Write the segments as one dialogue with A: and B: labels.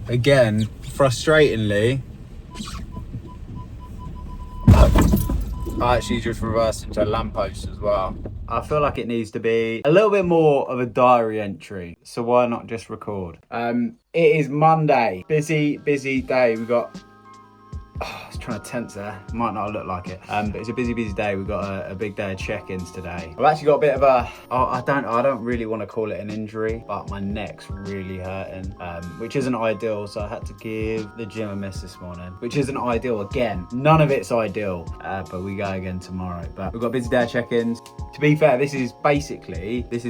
A: Again, frustratingly, I actually just reversed into a lamppost as well. I feel like it needs to be a little bit more of a diary entry, so why not just record? It is Monday, busy day. We got, I was trying to tense there, might not look like it, but it's a busy day. We've got a big day of check-ins today. I've actually got a bit of a, I don't really want to call it an injury, but my neck's really hurting, which isn't ideal, so I had to give the gym a miss this morning, which isn't ideal. Again, none of it's ideal, but we go again tomorrow. But we've got a busy day of check-ins. To be fair, this is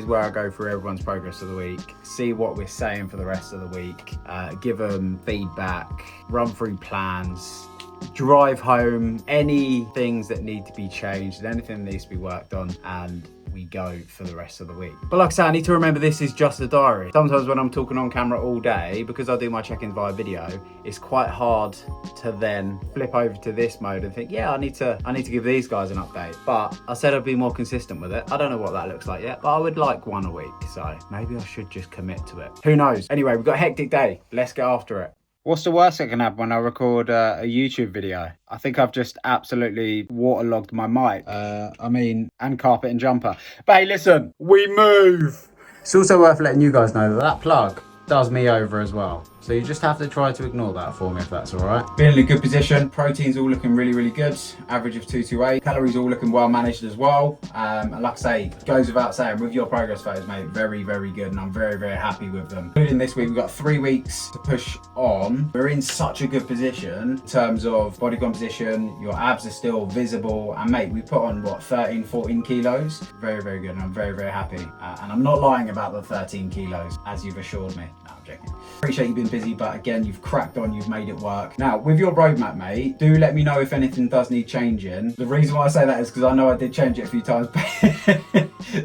A: where I go through everyone's progress of the week, see what we're saying for the rest of the week, give them feedback, run through plans, drive home any things that need to be changed and anything that needs to be worked on, and we go for the rest of the week. But like I said, I need to remember this is just a diary. Sometimes when I'm talking on camera all day, because I do my check-ins via video, it's quite hard to then flip over to this mode and think, yeah, I need to give these guys an update. But I said I'd be more consistent with it. I don't know what that looks like yet, but I would like one a week, so maybe I should just commit to it. Who knows? Anyway, we've got a hectic day. Let's get after it. What's the worst that can happen when I record a YouTube video? I think I've just absolutely waterlogged my mic. And carpet and jumper. But hey, listen, we move. It's also worth letting you guys know that that plug does me over as well. So you just have to try to ignore that for me if that's all right. Been in a good position. Protein's all looking really, really good. Average of 228. Calories all looking well managed as well. And like I say, goes without saying, with your progress photos, mate, very, very good. And I'm very, very happy with them. Including this week, we've got 3 weeks to push on. We're in such a good position in terms of body composition. Your abs are still visible. And mate, we put on what, 13, 14 kilos? Very, very good. And I'm very, very happy. And I'm not lying about the 13 kilos, as you've assured me. No, I'm joking. Appreciate you've been busy, but again, you've cracked on, you've made it work. Now, with your roadmap, mate, do let me know if anything does need changing. The reason why I say that is because I know I did change it a few times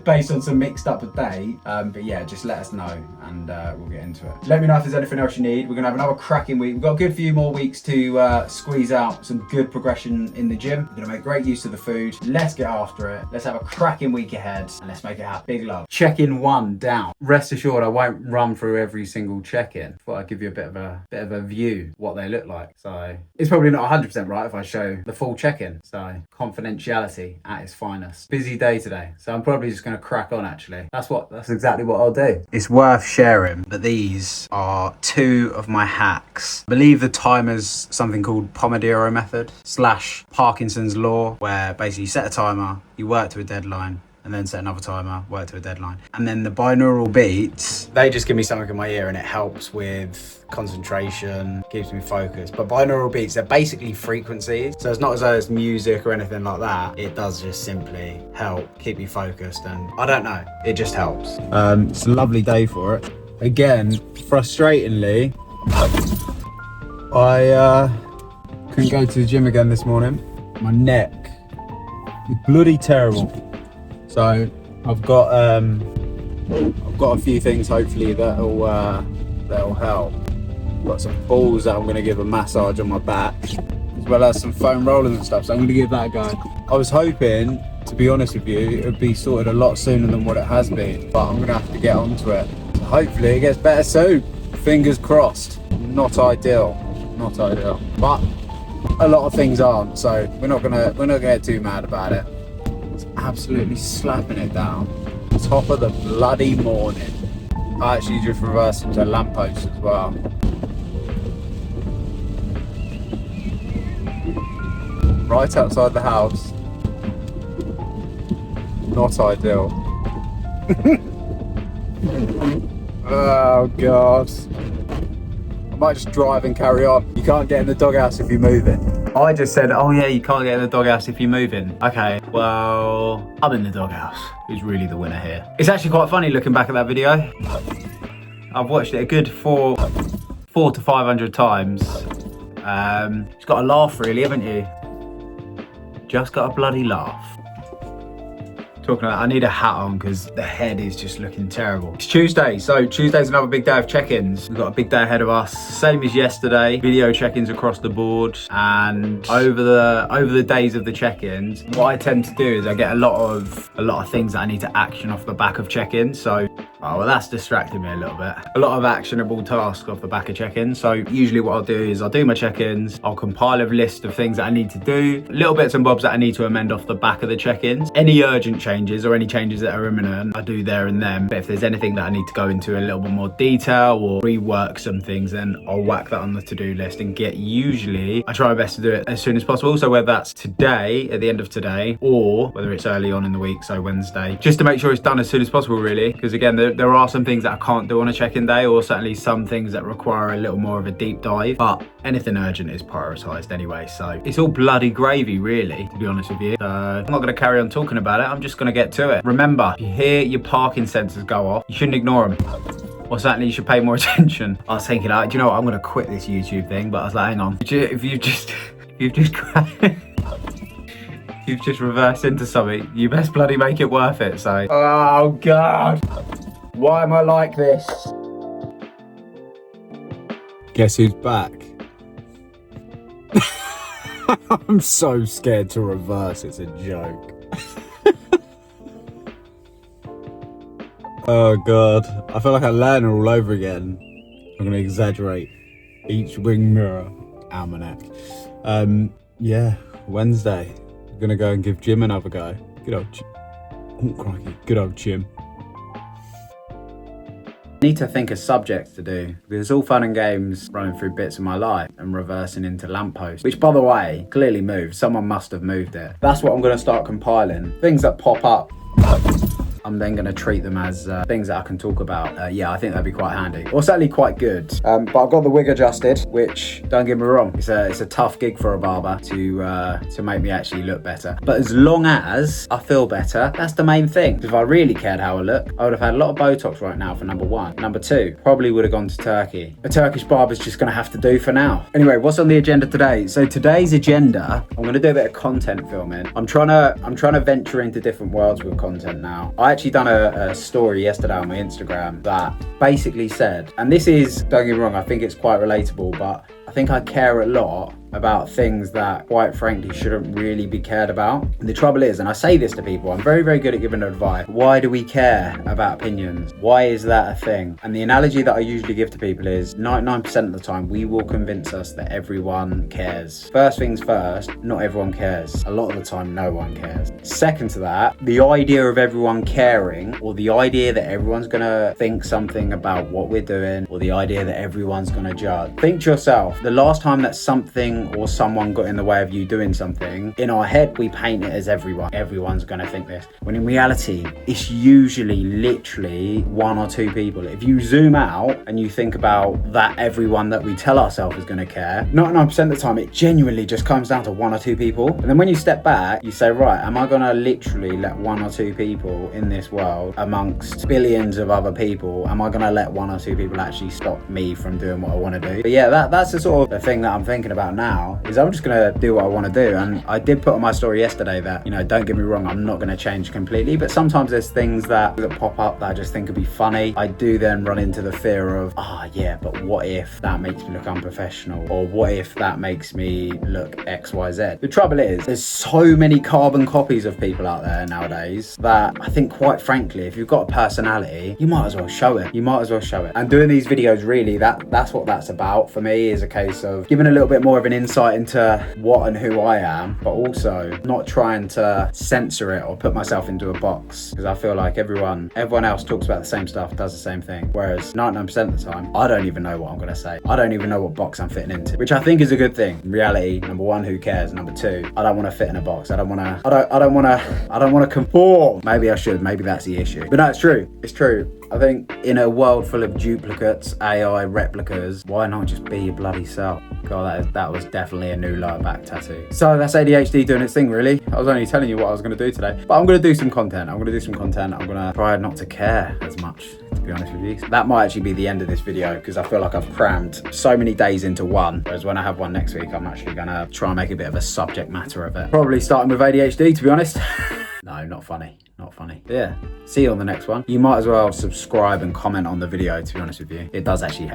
A: based on some mixed up date. But yeah, just let us know and we'll get into it. Let me know if there's anything else you need. We're gonna have another cracking week. We've got a good few more weeks to squeeze out some good progression in the gym. We're gonna make great use of the food. Let's get after it. Let's have a cracking week ahead and let's make it happen. Big love. Check-in 1 down. Rest assured, I won't run through every single check-in. Thought I'd give you a bit of a view what they look like. So it's probably not 100% right if I show the full check-in. So confidentiality at its finest. Busy day today, so I'm probably just going to crack on. Actually, that's exactly what I'll do. It's worth sharing, but these are 2 of my hacks. I believe the timer's something called Pomodoro method / Parkinson's law, where basically you set a timer, you work to a deadline, and then set another timer, work to a deadline. And then the binaural beats, they just give me something in my ear and it helps with concentration, keeps me focused. But binaural beats, they're basically frequencies. So it's not as though it's music or anything like that. It does just simply help keep me focused, and I don't know, it just helps. It's a lovely day for it. Again, frustratingly, I couldn't go to the gym again this morning. My neck is bloody terrible. So I've got a few things hopefully that'll help. Got some balls that I'm going to give a massage on my back, as well as some foam rollers and stuff. So I'm going to give that a go. I was hoping, to be honest with you, it would be sorted a lot sooner than what it has been, but I'm going to have to get onto it. So hopefully it gets better soon. Fingers crossed. Not ideal, but a lot of things aren't. So we're not gonna get too mad about it. Absolutely slapping it down. Top of the bloody morning. I actually just reversed into a lamppost as well. Right outside the house. Not ideal. Oh God. I might just drive and carry on. You can't get in the doghouse if you're moving. I just said, oh yeah, you can't get in the doghouse if you're moving. Okay, well, I'm in the doghouse. Who's really the winner here? It's actually quite funny looking back at that video. I've watched it a good 400 to 500 times. Just got a laugh really, haven't you? Just got a bloody laugh. Talking about, I need a hat on because the head is just looking terrible. It's Tuesday, so Tuesday's another big day of check-ins. We've got a big day ahead of us, same as yesterday. Video check-ins across the board, and over the days of the check-ins, what I tend to do is I get a lot of things that I need to action off the back of check-ins. So Oh, well, that's distracting me a little bit. A lot of actionable tasks off the back of check-ins. So usually what I'll do is I'll do my check-ins, I'll compile a list of things that I need to do, little bits and bobs that I need to amend off the back of the check-ins. Any urgent changes or any changes that are imminent, I do there and then. But if there's anything that I need to go into a little bit more detail or rework some things, then I'll whack that on the to-do list and I try my best to do it as soon as possible. So whether that's today, at the end of today, or whether it's early on in the week, so Wednesday, just to make sure it's done as soon as possible, really. Because again, there are some things that I can't do on a check-in day, or certainly some things that require a little more of a deep dive, but anything urgent is prioritized anyway. So it's all bloody gravy, really, to be honest with you. So I'm not going to carry on talking about it. I'm just going to get to it. Remember, if you hear your parking sensors go off, you shouldn't ignore them. Or certainly you should pay more attention. I was thinking, like, do you know what? I'm going to quit this YouTube thing, but I was like, hang on. If you've just you've just reversed into something, you best bloody make it worth it. So, oh God, why am I like this? Guess who's back? I'm so scared to reverse, it's a joke. Oh God, I feel like I learn all over again. I'm gonna exaggerate each wing mirror almanac. Yeah, Wednesday. I'm gonna go and give Jim another go. Good old Jim. Oh crikey, good old Jim. I need to think of subjects to do, because it's all fun and games running through bits of my life and reversing into lampposts, which, by the way, clearly moved. Someone must have moved it. That's what I'm gonna start compiling. Things that pop up. I'm then going to treat them as things that I can talk about. Yeah, I think that'd be quite handy, or certainly quite good. But I've got the wig adjusted, which, don't get me wrong, it's a tough gig for a barber to make me actually look better. But as long as I feel better, that's the main thing. If I really cared how I look, I would have had a lot of Botox right now, for number one. Number two, probably would have gone to Turkey. A Turkish barber's just going to have to do for now. Anyway, what's on the agenda today? So today's agenda, I'm going to do a bit of content filming. I'm trying to venture into different worlds with content now. I actually done a story yesterday on my Instagram that basically said, and this is, don't get me wrong, I think it's quite relatable, but I think I care a lot about things that, quite frankly, shouldn't really be cared about. And the trouble is, and I say this to people, I'm very, very good at giving advice. Why do we care about opinions? Why is that a thing? And the analogy that I usually give to people is 99% of the time, we will convince us that everyone cares. First things first, not everyone cares. A lot of the time, no one cares. Second to that, the idea of everyone caring, or the idea that everyone's gonna think something about what we're doing, or the idea that everyone's gonna judge. Think to yourself, the last time that something or someone got in the way of you doing something, in our head we paint it as everyone's gonna think this, when in reality it's usually literally one or two people. If you zoom out and you think about that everyone that we tell ourselves is gonna care, 99% of the time it genuinely just comes down to one or two people. And then when you step back, you say, right, am I gonna literally let one or two people in this world amongst billions of other people, am I gonna let one or two people actually stop me from doing what I want to do? But yeah, that's the sort of the thing that I'm thinking about now, is I'm just gonna do what I want to do. And I did put on my story yesterday that, you know, don't get me wrong, I'm not gonna change completely, but sometimes there's things that pop up that I just think could be funny. I do then run into the fear of, yeah, but what if that makes me look unprofessional, or what if that makes me look XYZ? The trouble is, there's so many carbon copies of people out there nowadays that I think, quite frankly, if you've got a personality, you might as well show it. And doing these videos, really, that's what that's about for me, is a case of giving a little bit more of an insight into what and who I am, but also not trying to censor it or put myself into a box, because I feel like everyone else talks about the same stuff, does the same thing, whereas 99% of the time I don't even know what I'm gonna say. I don't even know what box I'm fitting into, which I think is a good thing. In reality, number one, who cares? Number two, I don't want to fit in a box. I don't want to conform. Maybe I should. Maybe that's the issue. But no, it's true. I think in a world full of duplicates, AI replicas, why not just be your bloody self? God, that was definitely a new lower back tattoo. So that's ADHD doing its thing, really. I was only telling you what I was going to do today, but I'm going to do some content. I'm going to try not to care as much, to be honest with you. That might actually be the end of this video, because I feel like I've crammed so many days into one, whereas when I have one next week, I'm actually going to try and make a bit of a subject matter of it. Probably starting with ADHD, to be honest. No, not funny. But yeah, see you on the next one. You might as well subscribe and comment on the video, to be honest with you. It does actually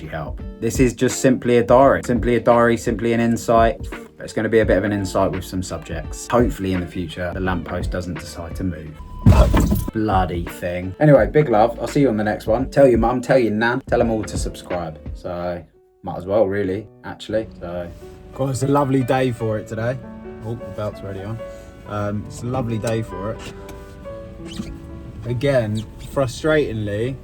A: help. This is just simply a diary, simply an insight. But it's going to be a bit of an insight with some subjects. Hopefully in the future, the lamppost doesn't decide to move. Bloody thing. Anyway, big love. I'll see you on the next one. Tell your mum, tell your nan, tell them all to subscribe. So, might as well, really, actually. So, God, it's a lovely day for it today. Oh, the belt's already on. It's a lovely day for it. Again, frustratingly,